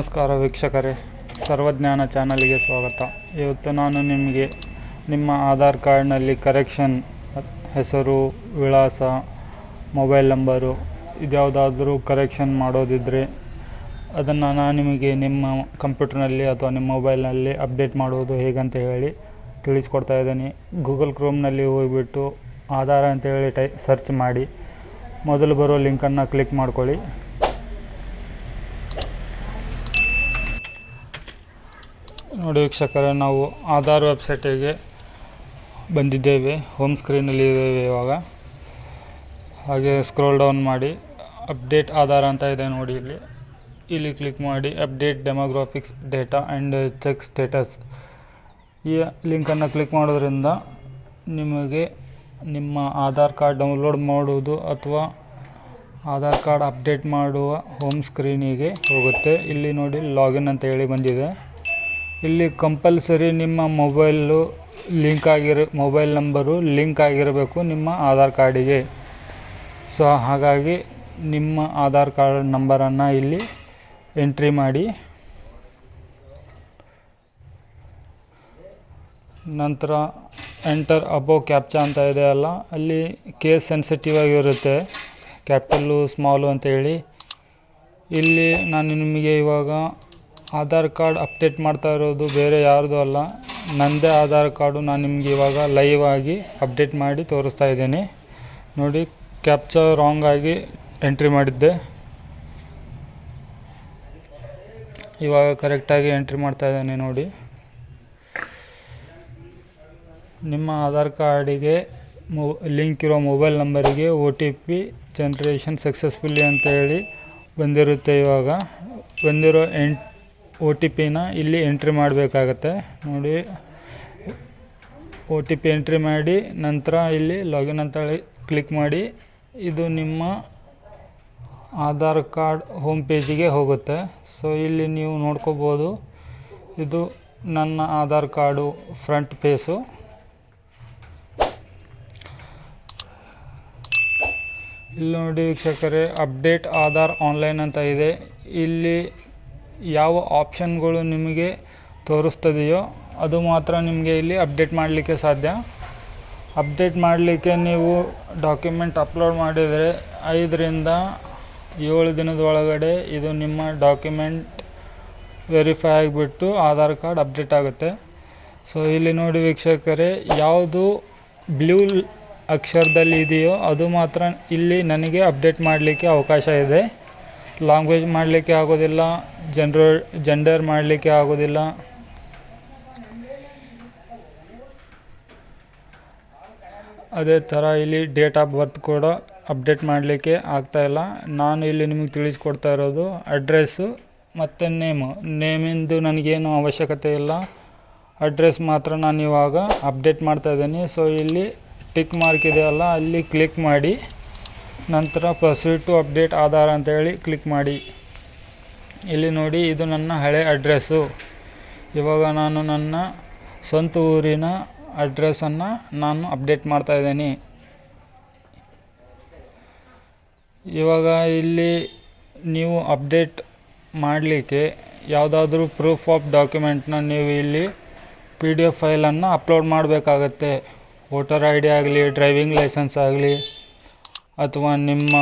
ನಮಸ್ಕಾರ ವೀಕ್ಷಕರೇ, ಸರ್ವಜ್ಞಾನ ಚಾನಲ್ಗೆ ಸ್ವಾಗತ. ಇವತ್ತು ನಾನು ನಿಮಗೆ ನಿಮ್ಮ ಆಧಾರ್ ಕಾರ್ಡ್ನಲ್ಲಿ ಕರೆಕ್ಷನ್ ಹೆಸರು, ವಿಳಾಸ, ಮೊಬೈಲ್ ನಂಬರು ಇದ್ಯಾವುದಾದ್ರೂ ಕರೆಕ್ಷನ್ ಮಾಡೋದಿದ್ದರೆ ಅದನ್ನು ನಾನು ನಿಮಗೆ ನಿಮ್ಮ ಕಂಪ್ಯೂಟರ್ನಲ್ಲಿ ಅಥವಾ ನಿಮ್ಮ ಮೊಬೈಲ್ನಲ್ಲಿ ಅಪ್ಡೇಟ್ ಮಾಡುವುದು ಹೇಗಂತ ಹೇಳಿ ತಿಳಿಸ್ಕೊಡ್ತಾ ಇದ್ದೀನಿ. ಗೂಗಲ್ ಕ್ರೋಮ್ನಲ್ಲಿ ಹೋಗಿಬಿಟ್ಟು ಆಧಾರ ಅಂತ ಹೇಳಿ ಸರ್ಚ್ ಮಾಡಿ ಮೊದಲು ಬರೋ ಲಿಂಕನ್ನು ಕ್ಲಿಕ್ ಮಾಡ್ಕೊಳ್ಳಿ. ನೋಡಿ ವೀಕ್ಷಕರೇ, ನಾವು ಆಧಾರ್ ವೆಬ್ಸೈಟಿಗೆ ಬಂದಿದ್ದೇವೆ. ಹೋಮ್ ಸ್ಕ್ರೀನಲ್ಲಿ ಇದ್ದೇವೆ ಇವಾಗ. ಹಾಗೆ ಸ್ಕ್ರೋಲ್ ಡೌನ್ ಮಾಡಿ ಅಪ್ಡೇಟ್ ಆಧಾರ್ ಅಂತ ಇದೆ ನೋಡಿ, ಇಲ್ಲಿ ಕ್ಲಿಕ್ ಮಾಡಿ update demographics data and check status ಈ ಲಿಂಕನ್ನು ಕ್ಲಿಕ್ ಮಾಡೋದ್ರಿಂದ ನಿಮಗೆ ನಿಮ್ಮ ಆಧಾರ್ ಕಾರ್ಡ್ ಡೌನ್ಲೋಡ್ ಮಾಡುವುದು ಅಥವಾ ಆಧಾರ್ ಕಾರ್ಡ್ ಅಪ್ಡೇಟ್ ಮಾಡುವ ಹೋಮ್ ಸ್ಕ್ರೀನಿಗೆ ಹೋಗುತ್ತೆ. ಇಲ್ಲಿ ನೋಡಿ ಲಾಗಿನ್ ಅಂತ ಹೇಳಿ ಬಂದಿದೆ. ಇಲ್ಲಿ ಕಂಪಲ್ಸರಿ ನಿಮ್ಮ ಮೊಬೈಲ್ ನಂಬರು ಲಿಂಕ್ ಆಗಿರಬೇಕು ನಿಮ್ಮ ಆಧಾರ್ ಕಾರ್ಡಿಗೆ. ಸೊ ಹಾಗಾಗಿ ನಿಮ್ಮ ಆಧಾರ್ ಕಾರ್ಡ್ ನಂಬರನ್ನು ಇಲ್ಲಿ ಎಂಟ್ರಿ ಮಾಡಿ, ನಂತರ ಎಂಟರ್ ಅಬೋವ್ ಕ್ಯಾಪ್ಚಾ ಅಂತ ಇದೆ ಅಲ್ಲ, ಅಲ್ಲಿ ಕೇಸ್ ಸೆನ್ಸಿಟಿವ್ ಆಗಿರುತ್ತೆ, ಕ್ಯಾಪಿಟಲ್ಲು ಸ್ಮಾಲು ಅಂತ ಹೇಳಿ. ಇಲ್ಲಿ ನಾನು ನಿಮಗೆ ಇವಾಗ ಆಧಾರ್ ಕಾರ್ಡ್ ಅಪ್ಡೇಟ್ ಮಾಡ್ತಾ ಇರೋದು ಬೇರೆ ಯಾರ್ದು ಅಲ್ಲ, ನನ್ನದೇ ಆಧಾರ್ ಕಾರ್ಡು ನಾನು ನಿಮಗೆ ಇವಾಗ ಲೈವ್ ಆಗಿ ಅಪ್ಡೇಟ್ ಮಾಡಿ ತೋರಿಸ್ತಾ ಇದ್ದೀನಿ. ನೋಡಿ, ಕ್ಯಾಪ್ಚಾ ರಾಂಗ್ ಆಗಿ ಎಂಟ್ರಿ ಮಾಡಿದ್ದೆ, ಇವಾಗ ಕರೆಕ್ಟಾಗಿ ಎಂಟ್ರಿ ಮಾಡ್ತಾ ಇದ್ದೇನೆ ನೋಡಿ. ನಿಮ್ಮ ಆಧಾರ್ ಕಾರ್ಡಿಗೆ ಲಿಂಕ್ ಇರೋ ಮೊಬೈಲ್ ನಂಬರಿಗೆ OTP ಜನ್ರೇಷನ್ ಸಕ್ಸಸ್ಫುಲಿ ಅಂತ ಹೇಳಿ ಬಂದಿರುತ್ತೆ. ಇವಾಗ ಬಂದಿರೋ OTPನ ಇಲ್ಲಿ ಎಂಟ್ರಿ ಮಾಡಬೇಕಾಗತ್ತೆ ನೋಡಿ. OTP ಎಂಟ್ರಿ ಮಾಡಿ ನಂತರ ಇಲ್ಲಿ ಲಾಗಿನ್ ಅಂತ ಹೇಳಿ ಕ್ಲಿಕ್ ಮಾಡಿ. ಇದು ನಿಮ್ಮ ಆಧಾರ್ ಕಾರ್ಡ್ ಹೋಮ್ ಪೇಜಿಗೆ ಹೋಗುತ್ತೆ. ಸೊ ಇಲ್ಲಿ ನೀವು ನೋಡ್ಕೋಬೋದು, ಇದು ನನ್ನ ಆಧಾರ್ ಕಾರ್ಡು ಫ್ರಂಟ್ ಪೇಸು. ಇಲ್ಲಿ ನೋಡಿ ವೀಕ್ಷಕರೇ, ಅಪ್ಡೇಟ್ ಆಧಾರ್ ಆನ್ಲೈನ್ ಅಂತ ಇದೆ. ಇಲ್ಲಿ ಯಾವ ಆಪ್ಷನ್ಗಳು ನಿಮಗೆ ತೋರಿಸ್ತದೆಯೋ ಅದು ಮಾತ್ರ ನಿಮಗೆ ಇಲ್ಲಿ ಅಪ್ಡೇಟ್ ಮಾಡಲಿಕ್ಕೆ ಸಾಧ್ಯ. ಅಪ್ಡೇಟ್ ಮಾಡಲಿಕ್ಕೆ ನೀವು ಡಾಕ್ಯುಮೆಂಟ್ ಅಪ್ಲೋಡ್ ಮಾಡಿದರೆ 5 ರಿಂದ 7 ದಿನದ ಒಳಗಡೆ ಇದು ನಿಮ್ಮ ಡಾಕ್ಯುಮೆಂಟ್ ವೆರಿಫೈ ಆಗಿಬಿಟ್ಟು ಆಧಾರ್ ಕಾರ್ಡ್ ಅಪ್ಡೇಟ್ ಆಗುತ್ತೆ. ಸೊ ಇಲ್ಲಿ ನೋಡಿ ವೀಕ್ಷಕರೇ, ಯಾವುದು ಬ್ಲೂ ಅಕ್ಷರದಲ್ಲಿ ಇದೆಯೋ ಅದು ಮಾತ್ರ ಇಲ್ಲಿ ನನಗೆ ಅಪ್ಡೇಟ್ ಮಾಡಲಿಕ್ಕೆ ಅವಕಾಶ ಇದೆ. ಲ್ಯಾಂಗ್ವೇಜ್ ಮಾಡಲಿಕ್ಕೆ ಆಗೋದಿಲ್ಲ, ಜೆಂಡರ್ ಮಾಡಲಿಕ್ಕೆ ಆಗೋದಿಲ್ಲ. ಅದೇ ಥರ ಇಲ್ಲಿ ಡೇಟ್ ಆಫ್ ಬರ್ತ್ ಕೂಡ ಅಪ್ಡೇಟ್ ಮಾಡಲಿಕ್ಕೆ ಆಗ್ತಾಯಿಲ್ಲ. ನಾನು ಇಲ್ಲಿ ನಿಮಗೆ ತಿಳಿಸ್ಕೊಡ್ತಾ ಇರೋದು ಅಡ್ರೆಸ್ಸು ಮತ್ತು ನೇಮಿಂದು ನನಗೇನು ಅವಶ್ಯಕತೆ ಇಲ್ಲ, ಅಡ್ರೆಸ್ ಮಾತ್ರ ನಾನು ಇವಾಗ ಅಪ್ಡೇಟ್ ಮಾಡ್ತಾ ಇದ್ದೀನಿ. ಸೊ ಇಲ್ಲಿ ಟಿಕ್ ಮಾರ್ಕ್ ಇದೆಯಲ್ಲ, ಅಲ್ಲಿ ಕ್ಲಿಕ್ ಮಾಡಿ ನಂತರ ಪ್ರೊಸೀಡ್ ಟು ಅಪ್ಡೇಟ್ ಆಧಾರ್ ಅಂತ ಹೇಳಿ ಕ್ಲಿಕ್ ಮಾಡಿ. ಇಲ್ಲಿ ನೋಡಿ, ಇದು ನನ್ನ ಹಳೆ ಅಡ್ರೆಸ್ಸು. ಇವಾಗ ನಾನು ನನ್ನ ಸ್ವಂತ ಊರಿನ ಅಡ್ರೆಸ್ಸನ್ನು ನಾನು ಅಪ್ಡೇಟ್ ಮಾಡ್ತಾ ಇದ್ದೀನಿ. ಇವಾಗ ಇಲ್ಲಿ ನೀವು ಅಪ್ಡೇಟ್ ಮಾಡಲಿಕ್ಕೆ ಯಾವುದಾದ್ರೂ ಪ್ರೂಫ್ ಆಫ್ ಡಾಕ್ಯುಮೆಂಟ್ನ ನೀವು ಇಲ್ಲಿ PDF ಫೈಲನ್ನು ಅಪ್ಲೋಡ್ ಮಾಡಬೇಕಾಗತ್ತೆ. ವೋಟರ್ ID ಆಗಲಿ, ಡ್ರೈವಿಂಗ್ ಲೈಸೆನ್ಸ್ ಆಗಲಿ, ಅಥವಾ ನಿಮ್ಮ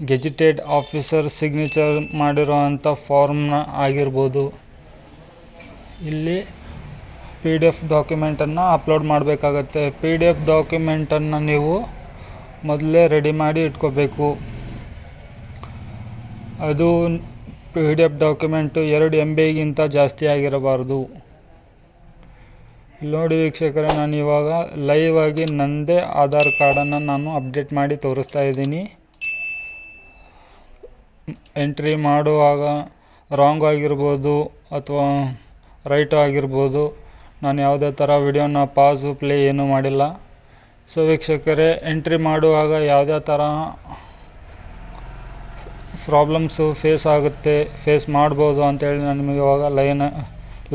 ಗೆಜೆಟೆಡ್ ಆಫೀಸರ್ ಸಿಗ್ನೇಚರ್ ಮಾಡಿರೋವಂಥ ಫಾರ್ಮ್ನ ಆಗಿರ್ಬೋದು. ಇಲ್ಲಿ PDF ಡಾಕ್ಯುಮೆಂಟನ್ನು ಅಪ್ಲೋಡ್ ಮಾಡಬೇಕಾಗತ್ತೆ. PDF ಡಾಕ್ಯುಮೆಂಟನ್ನು ನೀವು ಮೊದಲೇ ರೆಡಿ ಮಾಡಿ ಇಟ್ಕೋಬೇಕು. ಅದು PDF ಡಾಕ್ಯುಮೆಂಟು 2 MBಗಿಂತ ಜಾಸ್ತಿ ಆಗಿರಬಾರ್ದು. ಇಲ್ಲಿ ನೋಡಿ ವೀಕ್ಷಕರೇ, ನಾನು ಇವಾಗ ಲೈವ್ ಆಗಿ ನನ್ನದೇ ಆಧಾರ್ ಕಾರ್ಡನ್ನು ನಾನು ಅಪ್ಡೇಟ್ ಮಾಡಿ ತೋರಿಸ್ತಾ ಇದ್ದೀನಿ. ಎಂಟ್ರಿ ಮಾಡುವಾಗ ರಾಂಗ್ ಆಗಿರ್ಬೋದು ಅಥವಾ ರೈಟು ಆಗಿರ್ಬೋದು. ನಾನು ಯಾವುದೇ ಥರ ವಿಡಿಯೋನ ಪಾಸು ಪ್ಲೇ ಏನೂ ಮಾಡಿಲ್ಲ. ಸೊ ವೀಕ್ಷಕರೇ, ಎಂಟ್ರಿ ಮಾಡುವಾಗ ಯಾವುದೇ ಥರ ಪ್ರಾಬ್ಲಮ್ಸು ಫೇಸ್ ಮಾಡ್ಬೋದು ಅಂತೇಳಿ ನಾನು ನಿಮಗೆ ಇವಾಗ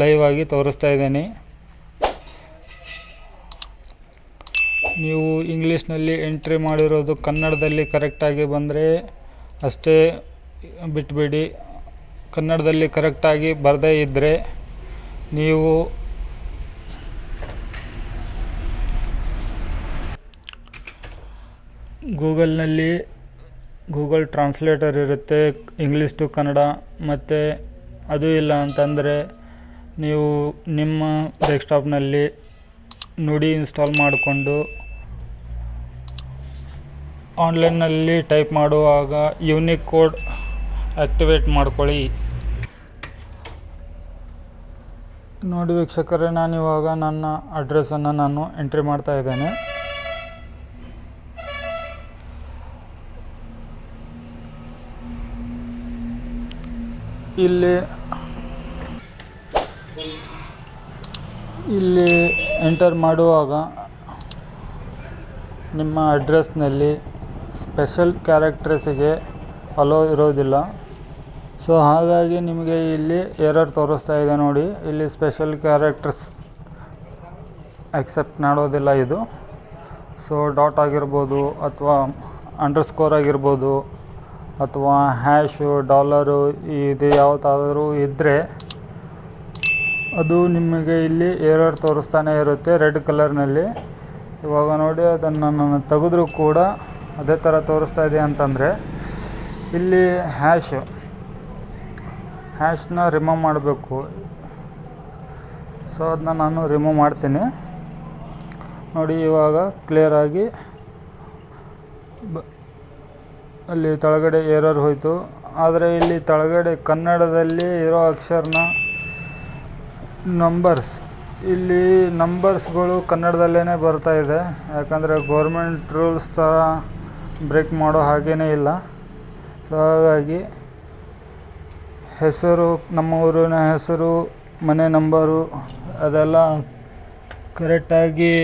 ಲೈವ್ ಆಗಿ ತೋರಿಸ್ತಾ ಇದ್ದೀನಿ. ನೀವು ಇಂಗ್ಲೀಷ್ನಲ್ಲಿ ಎಂಟ್ರಿ ಮಾಡಿರೋದು ಕನ್ನಡದಲ್ಲಿ ಕರೆಕ್ಟಾಗಿ ಬಂದರೆ ಅಷ್ಟೇ ಬಿಟ್ಬಿಡಿ. ಕನ್ನಡದಲ್ಲಿ ಕರೆಕ್ಟಾಗಿ ಬರದೇ ಇದ್ದರೆ ನೀವು ಗೂಗಲ್ನಲ್ಲಿ ಗೂಗಲ್ ಟ್ರಾನ್ಸ್ಲೇಟರ್ ಇರುತ್ತೆ ಇಂಗ್ಲೀಷ್ ಟು ಕನ್ನಡ. ಮತ್ತು ಅದು ಇಲ್ಲ ಅಂತಂದರೆ ನೀವು ನಿಮ್ಮ ಡೆಸ್ಕ್ಟಾಪ್ನಲ್ಲಿ ನುಡಿ ಇನ್ಸ್ಟಾಲ್ ಮಾಡಿಕೊಂಡು ಆನ್ಲೈನ್ನಲ್ಲಿ ಟೈಪ್ ಮಾಡುವಾಗ ಯೂನಿಕ್ ಕೋಡ್ ಆ್ಯಕ್ಟಿವೇಟ್ ಮಾಡ್ಕೊಳ್ಳಿ. ನೋಡಿ ವೀಕ್ಷಕರೇ, ನಾನಿವಾಗ ನನ್ನ ಅಡ್ರೆಸ್ಸನ್ನು ನಾನು ಎಂಟ್ರಿ ಮಾಡ್ತಾ ಇದ್ದೇನೆ. ಇಲ್ಲಿ ಎಂಟರ್ ಮಾಡುವಾಗ ನಿಮ್ಮ ಅಡ್ರೆಸ್ನಲ್ಲಿ ಸ್ಪೆಷಲ್ ಕ್ಯಾರೆಕ್ಟರ್ಸಿಗೆ ಅಲೋ ಇರೋದಿಲ್ಲ. ಸೊ ಹಾಗಾಗಿ ನಿಮಗೆ ಇಲ್ಲಿ ಎರರ್ ತೋರಿಸ್ತಾ ಇದೆ ನೋಡಿ. ಇಲ್ಲಿ ಸ್ಪೆಷಲ್ ಕ್ಯಾರೆಕ್ಟರ್ಸ್ ಆಕ್ಸೆಪ್ಟ್ ಮಾಡೋದಿಲ್ಲ ಇದು. ಸೊ ಡಾಟ್ ಆಗಿರ್ಬೋದು ಅಥವಾ ಅಂಡರ್ಸ್ಕೋರ್ ಆಗಿರ್ಬೋದು ಅಥವಾ ಹ್ಯಾಶು ಡಾಲರು ಇದು ಯಾವುದಾದರೂ ಇದ್ದರೆ ಅದು ನಿಮಗೆ ಇಲ್ಲಿ ಎರರ್ ತೋರಿಸ್ತಾನೆ ಇರುತ್ತೆ ರೆಡ್ ಕಲರ್ನಲ್ಲಿ. ಇವಾಗ ನೋಡಿ ಅದನ್ನು ನಾನು ತೆಗೆದ್ರೂ ಕೂಡ ಅದೇ ಥರ ತೋರಿಸ್ತಾ ಇದೆ ಅಂತಂದರೆ ಇಲ್ಲಿ ಹ್ಯಾಶ್ನ ರಿಮೂವ್ ಮಾಡಬೇಕು. ಸೊ ಅದನ್ನ ನಾನು ರಿಮೂವ್ ಮಾಡ್ತೀನಿ ನೋಡಿ. ಇವಾಗ ಕ್ಲಿಯರಾಗಿ ಅಲ್ಲಿ ಕೆಳಗಡೆ ಎರರ್ ಹೋಯಿತು. ಆದರೆ ಇಲ್ಲಿ ಕೆಳಗಡೆ ಕನ್ನಡದಲ್ಲಿ ಇರೋ ಅಕ್ಷರನ ಇಲ್ಲಿ ನಂಬರ್ಸ್ಗಳು ಕನ್ನಡದಲ್ಲೇ ಬರ್ತಾ ಇದೆ. ಯಾಕಂದರೆ ಗೌರ್ಮೆಂಟ್ ರೂಲ್ಸ್ ಥರ ಬ್ರೇಕ್ ಮಾಡೋ ಹಾಗೇ ಇಲ್ಲ. ಸೊ ಹಾಗಾಗಿ ಹೆಸರು, ನಮ್ಮ ಊರಿನ ಹೆಸರು, ಮನೆ ನಂಬರು ಅದೆಲ್ಲ ಕರೆಕ್ಟಾಗಿ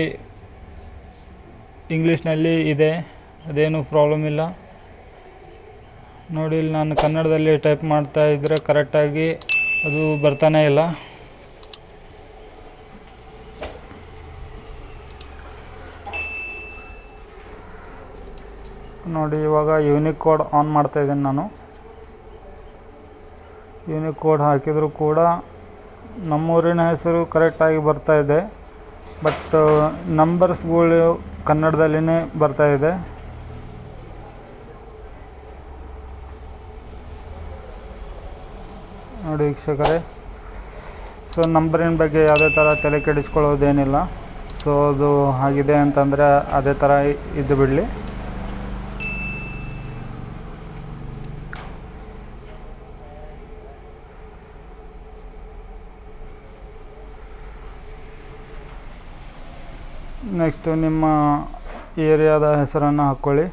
ಇಂಗ್ಲೀಷ್ನಲ್ಲಿ ಇದೆ, ಅದೇನು ಪ್ರಾಬ್ಲಮ್ ಇಲ್ಲ ನೋಡಿ. ಇಲ್ಲಿ ನಾನು ಕನ್ನಡದಲ್ಲಿ ಟೈಪ್ ಮಾಡ್ತಾ ಇದ್ದರೆ ಕರೆಕ್ಟಾಗಿ ಅದು ಬರ್ತಾನೆ ಇಲ್ಲ. ನೋಡಿ ಇವಾಗ ಯೂನಿಕ್ ಕೋಡ್ ಆನ್ ಮಾಡ್ತಾ ಇದ್ದೀನಿ ನಾನು. ಯೂನಿಕ್ ಕೋಡ್ ಹಾಕಿದರೂ ಕೂಡ ನಮ್ಮೂರಿನ ಹೆಸರು ಕರೆಕ್ಟಾಗಿ ಬರ್ತಾ ಇದೆ. ಬಟ್ ನಂಬರ್ಸ್ಗಳು ಕನ್ನಡದಲ್ಲಿನೇ ಬರ್ತಾ ಇದೆ. ನೋಡಿ ವೀಕ್ಷಕರೇ, ಸೊ ನಂಬರಿನ ಬಗ್ಗೆ ಯಾವುದೇ ಥರ ತಲೆ ಕೆಡಿಸ್ಕೊಳ್ಳೋದೇನಿಲ್ಲ. ಸೊ ಅದು ಆಗಿದೆ ಅಂತಂದರೆ ಅದೇ ಥರ ಇದ್ದು ಬಿಡಲಿ. ನೆಕ್ಸ್ಟು ನಿಮ್ಮ ಏರಿಯಾದ ಹೆಸರನ್ನು ಹಾಕ್ಕೊಳ್ಳಿ.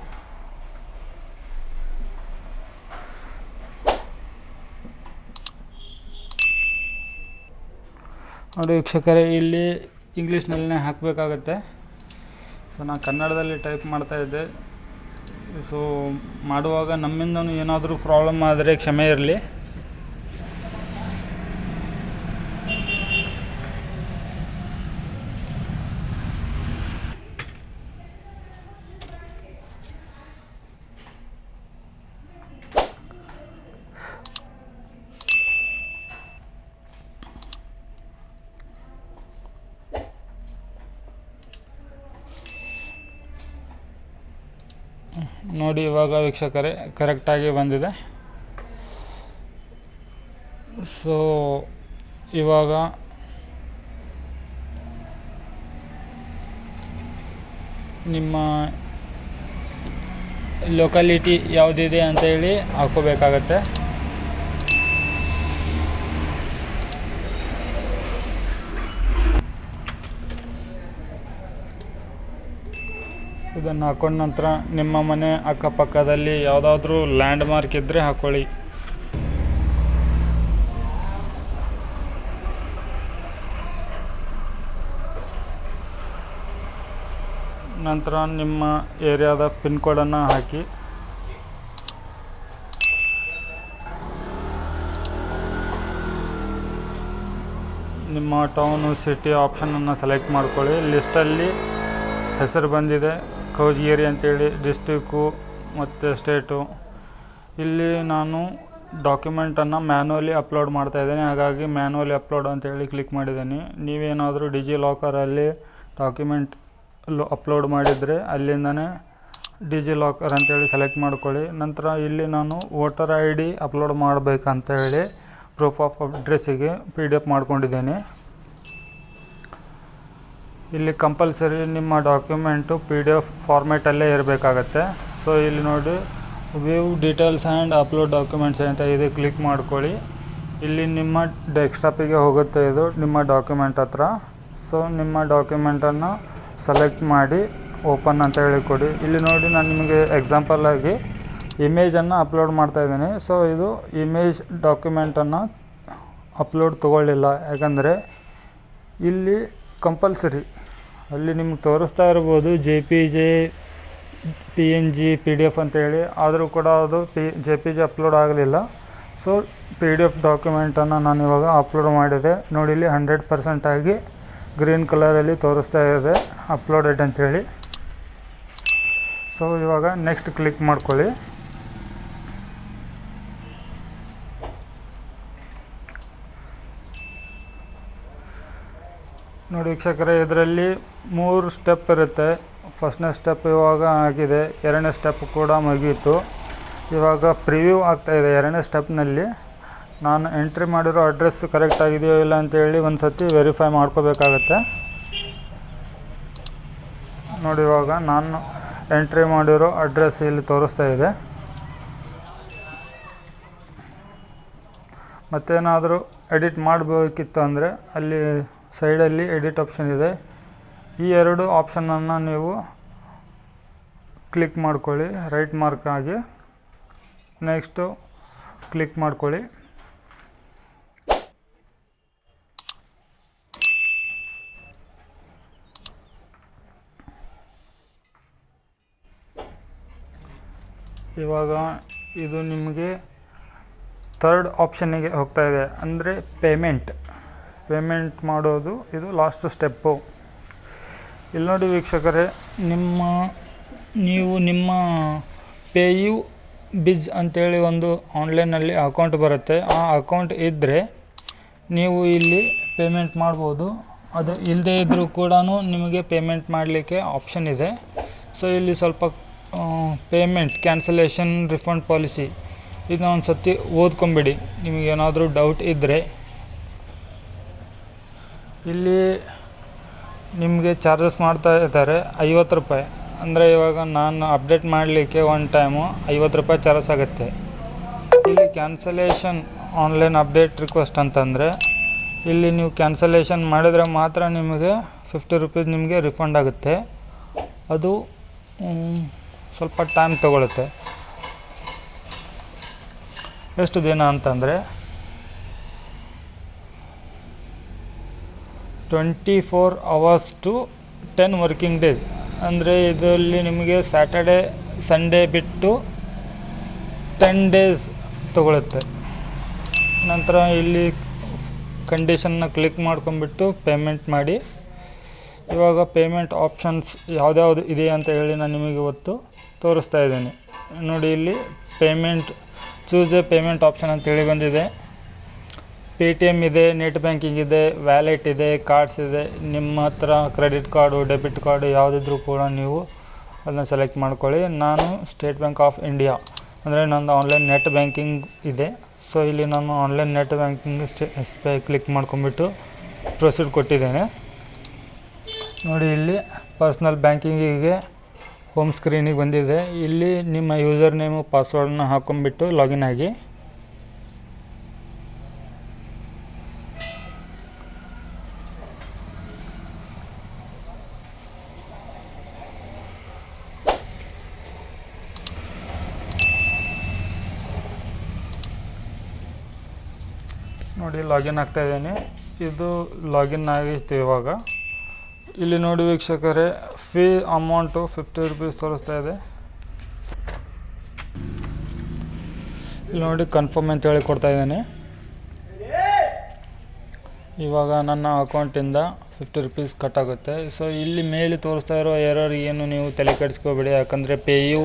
ನೋಡಿ ವೀಕ್ಷಕರೇ, ಇಲ್ಲಿ ಇಂಗ್ಲೀಷ್ನಲ್ಲೇ ಹಾಕಬೇಕಾಗತ್ತೆ. ಸೊ ನಾನು ಕನ್ನಡದಲ್ಲಿ ಟೈಪ್ ಮಾಡ್ತಾಯಿದ್ದೆ. ಸೊ ಮಾಡುವಾಗ ನಮ್ಮಿಂದನೂ ಏನಾದರೂ ಪ್ರಾಬ್ಲಮ್ ಆದರೆ ಕ್ಷಮೆ ಇರಲಿ. ನೋಡಿ ಇವಾಗ ವೀಕ್ಷಕರೇ ಕರೆಕ್ಟಾಗಿ ಬಂದಿದೆ. ಸೊ ಇವಾಗ ನಿಮ್ಮ ಲೊಕಾಲಿಟಿ ಯಾವುದಿದೆ ಅಂತೇಳಿ ಹಾಕೋಬೇಕಾಗತ್ತೆ. ಇದನ್ನು ಹಾಕೊಂಡ ನಂತರ ನಿಮ್ಮ ಮನೆ ಅಕ್ಕಪಕ್ಕದಲ್ಲಿ ಯಾವುದಾದ್ರೂ ಲ್ಯಾಂಡ್ ಮಾರ್ಕ್ ಇದ್ದರೆ ಹಾಕ್ಕೊಳ್ಳಿ. ನಂತರ ನಿಮ್ಮ ಏರಿಯಾದ ಪಿನ್ ಕೋಡನ್ನು ಹಾಕಿ. ನಿಮ್ಮ ಟೌನು ಸಿಟಿ ಆಪ್ಷನನ್ನು ಸೆಲೆಕ್ಟ್ ಮಾಡ್ಕೊಳ್ಳಿ. ಲಿಸ್ಟಲ್ಲಿ ಹೆಸರು ಬಂದಿದೆ ಕೌಜಗೇರಿ ಅಂತೇಳಿ, ಡಿಸ್ಟಿಕ್ಕು ಮತ್ತು ಸ್ಟೇಟು. ಇಲ್ಲಿ ನಾನು ಡಾಕ್ಯುಮೆಂಟನ್ನು ಮ್ಯಾನ್ಯುವಲಿ ಅಪ್ಲೋಡ್ ಮಾಡ್ತಾಯಿದ್ದೀನಿ. ಹಾಗಾಗಿ ಮ್ಯಾನ್ಯುವಲಿ ಅಪ್ಲೋಡ್ ಅಂತೇಳಿ ಕ್ಲಿಕ್ ಮಾಡಿದ್ದೀನಿ. ನೀವೇನಾದರೂ ಡಿಜಿಲಾಕರಲ್ಲಿ ಡಾಕ್ಯುಮೆಂಟ್ ಅಪ್ಲೋಡ್ ಮಾಡಿದರೆ ಅಲ್ಲಿಂದನೇ ಡಿಜಿಲಾಕರ್ ಅಂತೇಳಿ ಸೆಲೆಕ್ಟ್ ಮಾಡ್ಕೊಳ್ಳಿ. ನಂತರ ಇಲ್ಲಿ ನಾನು ವೋಟರ್ ID ಅಪ್ಲೋಡ್ ಮಾಡಬೇಕಂತ ಹೇಳಿ ಪ್ರೂಫ್ ಆಫ್ ಅಡ್ರೆಸ್ಸಿಗೆ PDF ಮಾಡ್ಕೊಂಡಿದ್ದೀನಿ. ಇಲ್ಲಿ ಕಂಪಲ್ಸರಿ ನಿಮ್ಮ ಡಾಕ್ಯುಮೆಂಟು PDF ಫಾರ್ಮ್ಯಾಟಲ್ಲೇ ಇರಬೇಕಾಗತ್ತೆ. ಸೊ ಇಲ್ಲಿ ನೋಡಿ view details and upload documents ಅಂತ ಇದೆ, ಕ್ಲಿಕ್ ಮಾಡ್ಕೊಳ್ಳಿ. ಇಲ್ಲಿ ನಿಮ್ಮ ಡೆಸ್ಕ್ಟಾಪಿಗೆ ಹೋಗುತ್ತೆ ಇದು ನಿಮ್ಮ ಡಾಕ್ಯುಮೆಂಟ್ ಹತ್ರ. ಸೊ ನಿಮ್ಮ ಡಾಕ್ಯುಮೆಂಟನ್ನು ಸೆಲೆಕ್ಟ್ ಮಾಡಿ ಓಪನ್ ಅಂತ ಹೇಳಿ ಕೊಡಿ. ಇಲ್ಲಿ ನೋಡಿ ನಾನು ನಿಮಗೆ ಎಕ್ಸಾಂಪಲ್ ಆಗಿ ಇಮೇಜನ್ನು ಅಪ್ಲೋಡ್ ಮಾಡ್ತಾಯಿದ್ದೀನಿ. ಸೊ ಇದು ಇಮೇಜ್ ಡಾಕ್ಯುಮೆಂಟನ್ನು ಅಪ್ಲೋಡ್ ತೊಗೊಳ್ಳಿಲ್ಲ, ಯಾಕಂದರೆ ಇಲ್ಲಿ ಕಂಪಲ್ಸರಿ ಅಲ್ಲಿ ನಿಮ್ಗೆ ತೋರಿಸ್ತಾ ಇರ್ಬೋದು JPG PNG PDF ಅಂತೇಳಿ, ಆದರೂ ಕೂಡ ಅದು JPG ಅಪ್ಲೋಡ್ ಆಗಲಿಲ್ಲ. ಸೊ PDF ಡಾಕ್ಯುಮೆಂಟನ್ನು ನಾನು ಇವಾಗ ಅಪ್ಲೋಡ್ ಮಾಡಿದೆ. ನೋಡಿ ಇಲ್ಲಿ 100% ಆಗಿ ಗ್ರೀನ್ ಕಲರಲ್ಲಿ ತೋರಿಸ್ತಾ ಇದೆ ಅಪ್ಲೋಡೆಡ್ ಅಂಥೇಳಿ. ಸೊ ಇವಾಗ ನೆಕ್ಸ್ಟ್ ಕ್ಲಿಕ್ ಮಾಡ್ಕೊಳ್ಳಿ. ನೋಡಿ ವೀಕ್ಷಕರೇ, ಇದರಲ್ಲಿ 3 ಸ್ಟೆಪ್ ಇರುತ್ತೆ. ಫಸ್ಟ್ನೇ ಸ್ಟೆಪ್ ಇವಾಗ ಆಗಿದೆ, 2ನೇ ಸ್ಟೆಪ್ ಕೂಡ ಮುಗೀತು. ಇವಾಗ ಪ್ರಿವ್ಯೂ ಆಗ್ತಾಯಿದೆ 2ನೇ ಸ್ಟೆಪ್ನಲ್ಲಿ. ನಾನು ಎಂಟ್ರಿ ಮಾಡಿರೋ ಅಡ್ರೆಸ್ ಕರೆಕ್ಟ್ ಆಗಿದೆಯೋ ಇಲ್ಲ ಅಂತೇಳಿ ಒಂದು ಸತಿ ವೆರಿಫೈ ಮಾಡ್ಕೋಬೇಕಾಗತ್ತೆ. ನೋಡಿ ಇವಾಗ ನಾನು ಎಂಟ್ರಿ ಮಾಡಿರೋ ಅಡ್ರೆಸ್ ಇಲ್ಲಿ ತೋರಿಸ್ತಾ ಇದೆ. ಮತ್ತೇನಾದರೂ ಎಡಿಟ್ ಮಾಡಬೇಕಿತ್ತು ಅಂದರೆ ಅಲ್ಲಿ ಸೈಡಲ್ಲಿ ಎಡಿಟ್ ಆಪ್ಷನ್ ಇದೆ. ಈ 2 ಆಪ್ಷನನ್ನು ನೀವು ಕ್ಲಿಕ್ ಮಾಡ್ಕೊಳ್ಳಿ ರೈಟ್ ಮಾರ್ಕ್ ಆಗಿ. ನೆಕ್ಸ್ಟು ಕ್ಲಿಕ್ ಮಾಡ್ಕೊಳ್ಳಿ. ಇವಾಗ ಇದು ನಿಮಗೆ 3rd ಆಪ್ಷನ್ನಿಗೆ ಹೋಗ್ತಾ ಇದೆ, ಅಂದರೆ ಪೇಮೆಂಟ್ ಮಾಡೋದು. ಇದು ಲಾಸ್ಟ್ ಸ್ಟೆಪ್ಪು. ಇಲ್ಲಿ ನೋಡಿ ವೀಕ್ಷಕರೇ, ನೀವು ನಿಮ್ಮ ಪೇಯು ಬಿಜ್ ಅಂತೇಳಿ ಒಂದು ಆನ್ಲೈನಲ್ಲಿ ಅಕೌಂಟ್ ಬರುತ್ತೆ. ಆ ಅಕೌಂಟ್ ಇದ್ದರೆ ನೀವು ಇಲ್ಲಿ ಪೇಮೆಂಟ್ ಮಾಡ್ಬೋದು. ಅದು ಇಲ್ಲದೇ ಇದ್ದರೂ ಕೂಡ ನಿಮಗೆ ಪೇಮೆಂಟ್ ಮಾಡಲಿಕ್ಕೆ ಆಪ್ಷನ್ ಇದೆ. ಸೊ ಇಲ್ಲಿ ಸ್ವಲ್ಪ ಪೇಮೆಂಟ್ ಕ್ಯಾನ್ಸಲೇಷನ್ ರಿಫಂಡ್ ಪಾಲಿಸಿ ಇದನ್ನ ಒಂದು ಸತಿ ಓದ್ಕೊಂಬಿಡಿ ನಿಮಗೇನಾದರೂ ಡೌಟ್ ಇದ್ದರೆ. ಇಲ್ಲಿ ನಿಮಗೆ ಚಾರ್ಜಸ್ ಮಾಡ್ತಾ ಇದ್ದಾರೆ 50 ರೂಪಾಯಿ. ಅಂದರೆ ಇವಾಗ ನಾನು ಅಪ್ಡೇಟ್ ಮಾಡಲಿಕ್ಕೆ ಒನ್ ಟೈಮು 50 ರೂಪಾಯಿ ಚಾರ್ಜಸ್ ಆಗುತ್ತೆ. ಇಲ್ಲಿ ಕ್ಯಾನ್ಸಲೇಷನ್ ಆನ್ಲೈನ್ ಅಪ್ಡೇಟ್ ರಿಕ್ವೆಸ್ಟ್ ಅಂತಂದರೆ ಇಲ್ಲಿ ನೀವು ಕ್ಯಾನ್ಸಲೇಷನ್ ಮಾಡಿದರೆ ಮಾತ್ರ ನಿಮಗೆ 50 ರೂಪೀಸ್ ನಿಮಗೆ ರಿಫಂಡ್ ಆಗುತ್ತೆ. ಅದು ಸ್ವಲ್ಪ ಟೈಮ್ ತೊಗೊಳುತ್ತೆ. ಎಷ್ಟು ದಿನ ಅಂತಂದರೆ 24 hours to 10 ವರ್ಕಿಂಗ್ ಡೇಸ್. ಅಂದರೆ ಇದರಲ್ಲಿ ನಿಮಗೆ ಸ್ಯಾಟರ್ಡೇ ಸಂಡೇ ಬಿಟ್ಟು 10 ಡೇಸ್ ತೊಗೊಳುತ್ತೆ. ನಂತರ ಇಲ್ಲಿ ಕಂಡೀಷನ್ನ ಕ್ಲಿಕ್ ಮಾಡ್ಕೊಂಬಿಟ್ಟು ಪೇಮೆಂಟ್ ಮಾಡಿ. ಇವಾಗ ಪೇಮೆಂಟ್ ಆಪ್ಷನ್ಸ್ ಯಾವ್ದ್ಯಾವುದು ಇದೆ ಅಂತ ಹೇಳಿ ನಾನು ನಿಮಗೆ ಇವತ್ತು ತೋರಿಸ್ತಾ ಇದ್ದೀನಿ. ನೋಡಿ ಇಲ್ಲಿ ಚೂಸ್ ಎ ಪೇಮೆಂಟ್ ಆಪ್ಷನ್ ಅಂತೇಳಿ ಬಂದಿದೆ. Paytm ಇದೆ, ನೆಟ್ ಬ್ಯಾಂಕಿಂಗ್ ಇದೆ, ವ್ಯಾಲೆಟ್ ಇದೆ, ಕಾರ್ಡ್ಸ್ ಇದೆ. ನಿಮ್ಮ ಹತ್ರ ಕ್ರೆಡಿಟ್ ಕಾರ್ಡು ಡೆಬಿಟ್ ಕಾರ್ಡು ಯಾವುದಿದ್ರೂ ಕೂಡ ನೀವು ಅದನ್ನು ಸೆಲೆಕ್ಟ್ ಮಾಡ್ಕೊಳ್ಳಿ. ನಾನು ಸ್ಟೇಟ್ ಬ್ಯಾಂಕ್ ಆಫ್ ಇಂಡಿಯಾ ಅಂದರೆ ನಂದು ಆನ್ಲೈನ್ ನೆಟ್ ಬ್ಯಾಂಕಿಂಗ್ ಇದೆ. ಸೊ ಇಲ್ಲಿ ನಾನು online net banking SBI click ಮಾಡ್ಕೊಂಬಿಟ್ಟು ಪ್ರೊಸೀಡ್ ಕೊಟ್ಟಿದ್ದೇನೆ. ನೋಡಿ ಇಲ್ಲಿ ಪರ್ಸ್ನಲ್ ಬ್ಯಾಂಕಿಂಗಿಗೆ ಹೋಮ್ ಸ್ಕ್ರೀನಿಗೆ ಬಂದಿದೆ. ಇಲ್ಲಿ ನಿಮ್ಮ ಯೂಸರ್ ನೇಮು ಪಾಸ್ವರ್ಡನ್ನ ಹಾಕೊಂಡ್ಬಿಟ್ಟು ಲಾಗಿನ್ ಆಗಿ. ನೋಡಿ ಲಾಗಿನ್ ಆಗ್ತಾಯಿದ್ದೀನಿ. ಇದು ಲಾಗಿನ್ ಆಗಿತ್ತು ಇವಾಗ. ಇಲ್ಲಿ ನೋಡಿ ವೀಕ್ಷಕರೇ, ಫೀ ಅಮೌಂಟು 50 ರೂಪೀಸ್ ತೋರಿಸ್ತಾ ಇದೆ. ಇಲ್ಲಿ ನೋಡಿ ಕನ್ಫರ್ಮ್ ಅಂತ ಹೇಳಿ ಕೊಡ್ತಾ ಇದ್ದೀನಿ. ಇವಾಗ ನನ್ನ ಅಕೌಂಟಿಂದ 50 ರೂಪೀಸ್ ಕಟ್ ಆಗುತ್ತೆ. ಸೊ ಇಲ್ಲಿ ಮೇಲೆ ತೋರಿಸ್ತಾ ಇರೋ ಎರರ್ ಏನು ನೀವು ತಲೆ ಕೆಡಿಸ್ಕೋಬೇಡಿ, ಯಾಕಂದರೆ ಪೇಯು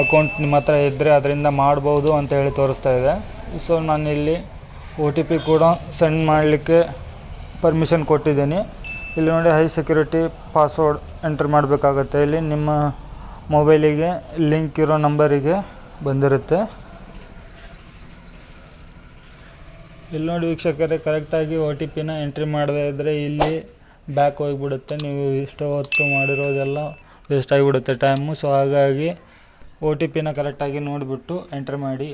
ಅಕೌಂಟ್ ನಿಮ್ಮ ಹತ್ರ ಇದ್ದರೆ ಅದರಿಂದ ಮಾಡ್ಬೋದು ಅಂತ ಹೇಳಿ ತೋರಿಸ್ತಾ ಇದೆ. ಸೊ ನಾನಿಲ್ಲಿ OTP ಕೂಡ ಸೆಂಡ್ ಮಾಡಲಿಕ್ಕೆ ಪರ್ಮಿಷನ್ ಕೊಟ್ಟಿದ್ದೀನಿ. ಇಲ್ಲಿ ನೋಡಿ ಹೈ ಸೆಕ್ಯೂರಿಟಿ ಪಾಸ್ವರ್ಡ್ ಎಂಟ್ರ್ ಮಾಡಬೇಕಾಗತ್ತೆ. ಇಲ್ಲಿ ನಿಮ್ಮ ಮೊಬೈಲಿಗೆ ಲಿಂಕ್ ಇರೋ ನಂಬರಿಗೆ ಬಂದಿರುತ್ತೆ. ಇಲ್ಲಿ ನೋಡಿ ವೀಕ್ಷಕರೇ, ಕರೆಕ್ಟಾಗಿ OTPನ ಎಂಟ್ರಿ ಮಾಡದೇ ಇದ್ದರೆ ಇಲ್ಲಿ ಬ್ಯಾಕ್ ಹೋಗಿಬಿಡುತ್ತೆ. ನೀವು ಇಷ್ಟು ಹೊತ್ತು ಮಾಡಿರೋದೆಲ್ಲ ವೇಸ್ಟ್ ಆಗಿಬಿಡುತ್ತೆ ಟೈಮು. ಸೊ ಹಾಗಾಗಿ OTPನ ಕರೆಕ್ಟಾಗಿ ನೋಡಿಬಿಟ್ಟು ಎಂಟ್ರಿ ಮಾಡಿ.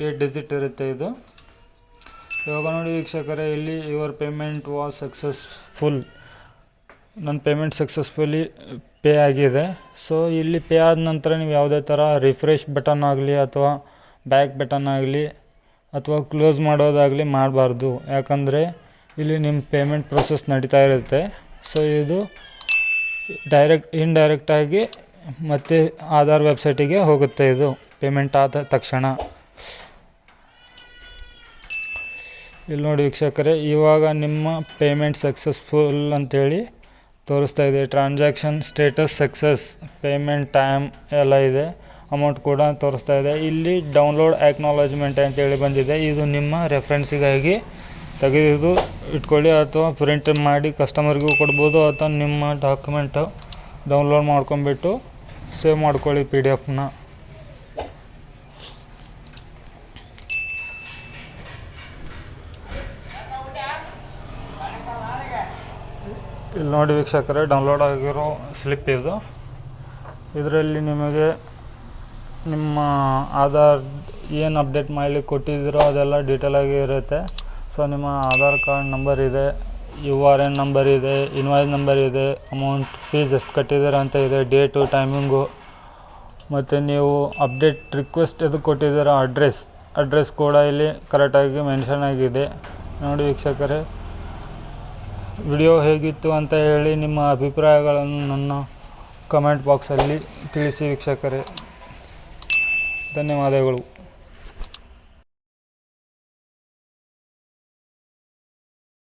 8 ಡಿಜಿಟ್ ಇರುತ್ತೆ ಇದು. ಇವಾಗ ನೋಡಿ ವೀಕ್ಷಕರೇ, ಇಲ್ಲಿ ಯುವರ್ ಪೇಮೆಂಟ್ ವಾಸ್ ಸಕ್ಸಸ್ಫುಲ್. ನನ್ನ ಪೇಮೆಂಟ್ ಸಕ್ಸಸ್ಫುಲಿ ಪೇ ಆಗಿದೆ. ಸೊ ಇಲ್ಲಿ ಪೇ ಆದ ನಂತರ ನೀವು ಯಾವುದೇ ಥರ ರಿಫ್ರೆಶ್ ಬಟನ್ ಆಗಲಿ ಅಥವಾ ಬ್ಯಾಕ್ ಬಟನ್ ಆಗಲಿ ಅಥವಾ ಕ್ಲೋಸ್ ಮಾಡೋದಾಗಲಿ ಮಾಡಬಾರ್ದು. ಯಾಕಂದರೆ ಇಲ್ಲಿ ನಿಮ್ಮ ಪೇಮೆಂಟ್ ಪ್ರೊಸೆಸ್ ನಡೀತಾ ಇರುತ್ತೆ. ಸೊ ಇದು ಇಂಡೈರೆಕ್ಟಾಗಿ ಮತ್ತು ಆಧಾರ್ ವೆಬ್ಸೈಟಿಗೆ ಹೋಗುತ್ತೆ. ಇದು ಪೇಮೆಂಟ್ ಆದ ತಕ್ಷಣ. ಇಲ್ಲಿ ನೋಡಿ ವೀಕ್ಷಕರೇ, ಇವಾಗ ನಿಮ್ಮ ಪೇಮೆಂಟ್ ಸಕ್ಸಸ್ಫುಲ್ ಅಂತೇಳಿ ತೋರಿಸ್ತಾ ಇದೆ. Transaction status success, payment time ಎಲ್ಲ ಇದೆ, ಅಮೌಂಟ್ ಕೂಡ ತೋರಿಸ್ತಾ ಇದೆ. ಇಲ್ಲಿ ಡೌನ್ಲೋಡ್ ಆಕ್ನಾಲಜ್ಮೆಂಟ್ ಅಂತೇಳಿ ಬಂದಿದೆ. ಇದು ನಿಮ್ಮ ರೆಫರೆನ್ಸಿಗಾಗಿ ತೆಗೆದು ಇಟ್ಕೊಳ್ಳಿ ಅಥವಾ ಪ್ರಿಂಟ್ ಮಾಡಿ ಕಸ್ಟಮರ್ಗೂ ಕೊಡ್ಬೋದು ಅಥವಾ ನಿಮ್ಮ ಡಾಕ್ಯುಮೆಂಟ್ ಡೌನ್ಲೋಡ್ ಮಾಡ್ಕೊಂಬಿಟ್ಟು ಸೇವ್ ಮಾಡ್ಕೊಳ್ಳಿ PDF-ನ. ಇಲ್ಲಿ ನೋಡಿ ವೀಕ್ಷಕರೇ, ಡೌನ್ಲೋಡ್ ಆಗಿರೋ ಸ್ಲಿಪ್ ಇದು. ಇದರಲ್ಲಿ ನಿಮಗೆ ನಿಮ್ಮ ಆಧಾರ್ ಏನು ಅಪ್ಡೇಟ್ ಮಾಡಲಿಕ್ಕೆ ಕೊಟ್ಟಿದ್ದೀರೋ ಅದೆಲ್ಲ ಡೀಟೇಲಾಗಿ ಇರುತ್ತೆ. ಸೊ ನಿಮ್ಮ ಆಧಾರ್ ಕಾರ್ಡ್ ನಂಬರ್ ಇದೆ, URN ನಂಬರ್ ಇದೆ, ಇನ್ವಾಯ್ಸ್ ನಂಬರ್ ಇದೆ, ಅಮೌಂಟ್ ಫೀಸ್ ಎಷ್ಟು ಕಟ್ಟಿದ್ದೀರ ಅಂತ ಇದೆ, ಡೇಟು, ಟೈಮಿಂಗು, ಮತ್ತು ನೀವು ಅಪ್ಡೇಟ್ ರಿಕ್ವೆಸ್ಟ್ ಎದಕ್ಕೆ ಕೊಟ್ಟಿದ್ದೀರ ಅಡ್ರೆಸ್ ಕೂಡ ಇಲ್ಲಿ ಕರೆಕ್ಟಾಗಿ ಮೆನ್ಷನ್ ಆಗಿದೆ. ನೋಡಿ ವೀಕ್ಷಕರೇ, ವಿಡಿಯೋ ಹೇಗಿತ್ತು ಅಂತ ಹೇಳಿ ನಿಮ್ಮ ಅಭಿಪ್ರಾಯಗಳನ್ನು ನನ್ನ ಕಮೆಂಟ್ ಬಾಕ್ಸಲ್ಲಿ ತಿಳಿಸಿ ವೀಕ್ಷಕರೇ. ಧನ್ಯವಾದಗಳು.